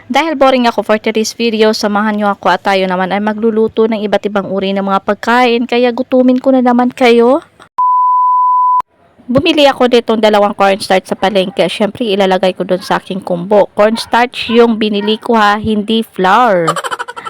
Dahil boring ako for today's video, samahan nyo ako at tayo naman ay magluluto ng iba't ibang uri ng mga pagkain. Kaya gutumin ko na naman kayo. Bumili ako ditong dalawang cornstarch sa palengke. Siyempre ilalagay ko doon sa aking kumbo. Cornstarch yung binili ko ha, hindi flour.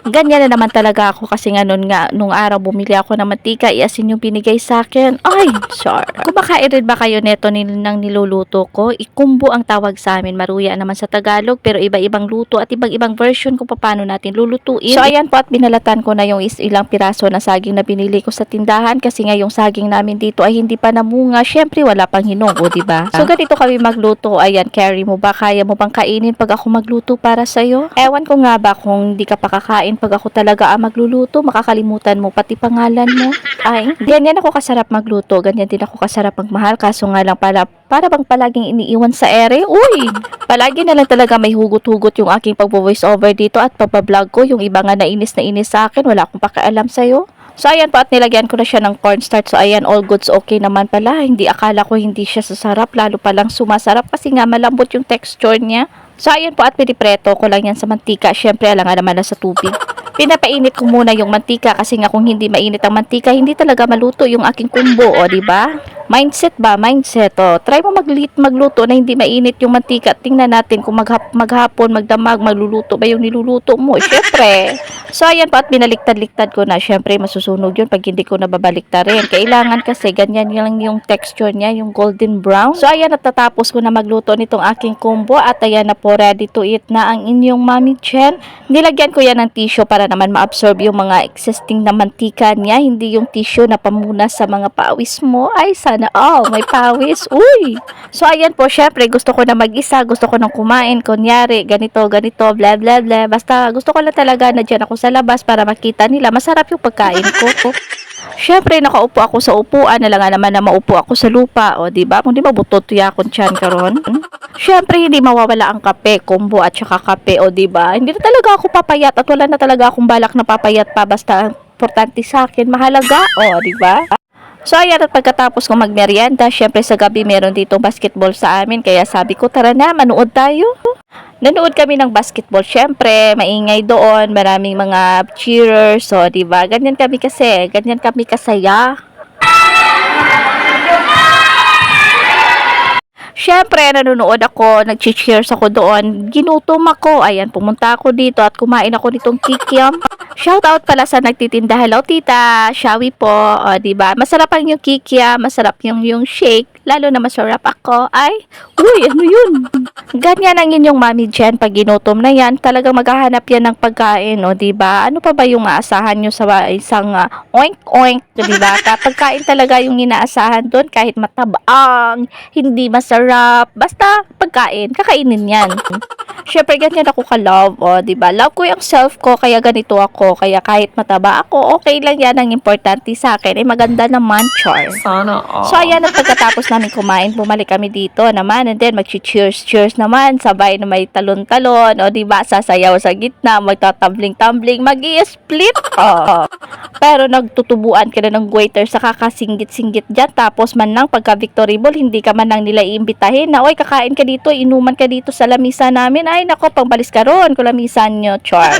Ganyan na naman talaga ako kasi nga nung araw bumili ako ng mantika, iasin yung binigay sa akin. Ay, sure. Kumakain rin ba kayo neto ng niluluto ko? Ikumbo ang tawag sa amin. Maruya naman sa Tagalog pero iba-ibang luto at ibang-ibang version kung paano natin lulutuin. So ayan po at binalatan ko na yung ilang piraso na saging na binili ko sa tindahan kasi nga yung saging namin dito ay hindi pa namunga. Syempre wala pang hinog, o diba? So ganito kami magluto. Ayan, carry mo ba? Kaya mo bang kainin pag ako magluto para sa'yo? Ewan ko nga ba kung hindi ka pakakain pag ako talaga magluluto, makakalimutan mo pati pangalan mo. Ay, ganyan ako kasarap magluto, ganyan din ako kasarap magmahal, kaso nga lang para bang palaging iniiwan sa ere. Uy, palagi na lang talaga may hugot-hugot yung aking pag-voice over dito at pag-vlog ko. Yung iba nga nainis sa akin, wala akong pakialam sa'yo. So ayan po at nilagyan ko na siya ng cornstarch. So ayan, all goods okay naman pala. Hindi, akala ko hindi siya sasarap, lalo palang sumasarap kasi nga malambot yung texture niya. So ayan po at pinipreto ko lang yan sa mantika. Syempre alangan naman na sa tubig. Pinapainit ko muna yung mantika kasi nga kung hindi mainit ang mantika, hindi talaga maluto yung aking kumbo, o di ba? Mindset ba? Mindset. O, try mo magluto na hindi mainit yung mantika. Tingnan natin kung maghapon, magdamag, magluluto ba yung niluluto mo. Syempre. So, ayan po at binaliktad-liktad ko na. Syempre, masusunog yun pag hindi ko nababaliktarin. Kailangan kasi ganyan lang yung texture niya, yung golden brown. So, ayan at tatapos ko na magluto nitong aking combo at ayan na po, ready to eat na ang inyong Mami Chen. Nilagyan ko yan ng tissue para naman ma-absorb yung mga existing na mantika niya. Hindi yung tissue na pamunas sa mga pawis mo. Ay, sana may pawis. Uy! So, ayan po, syempre, gusto ko na mag-isa, gusto ko nang kumain, kunyari, ganito, bla bla bla. Basta, gusto ko lang talaga na dyan ako sa labas para makita nila. Masarap yung pagkain ko. Syempre, nakaupo ako sa upuan, nalangan naman na maupo ako sa lupa, o diba? Kung di ba butotuya akong tiyan karon. Syempre, hindi mawawala ang kape, combo at saka kape, o diba? Hindi na talaga ako papayat at wala na talaga akong balak na papayat pa, basta importante sa akin, mahalaga, o diba? So ayan at pagkatapos kong magmerienda, syempre sa gabi meron dito basketball sa amin, kaya sabi ko tara na, manood tayo. Nanood kami ng basketball, syempre maingay doon, maraming mga cheerers, so diba, ganyan kami kasaya. Syempre, nanonood ako, nag-cheers ako doon, ginutom ako, ayan, pumunta ako dito at kumain ako nitong kikiam. Shoutout pala sa nagtitinda. Hello, tita. Shawi po. O, diba? Masarap ang yung kikiam. Masarap yung shake. Lalo na masarap ako. Ay, uy, ano yun? Ganyan ang inyong Mami Jen. Pag ginutom na yan, talagang maghahanap yan ng pagkain. O, diba? Ano pa ba yung aasahan nyo sa isang oink-oink? Diba? Pagkain talaga yung inaasahan doon. Kahit matabang, hindi masarap. Basta, pagkain. Kakainin yan. Syempre, ganyan ako ka-love. O, diba? Love ko yung self ko. Kaya ganito ako. Kaya kahit mataba ako, okay lang yan. Ang importante sa akin ay maganda naman, char. Sana all. So, ayan, at pagkatapos namin kumain, bumalik kami dito naman. And then, mag-cheers naman. Sabay na may talon-talon. O, diba, sasayaw sa gitna, magtatumbling-tumbling, mag-i-split. Pero nagtutubuan ka na ng waiter sa kakasinggit-singgit dyan. Tapos man lang, pagka-victory ball, hindi ka man lang nila iimbitahin na, oy, kakain ka dito, inuman ka dito sa lamisa namin. Ay, nako, pangbalis ka ron, kung lamisan nyo, char.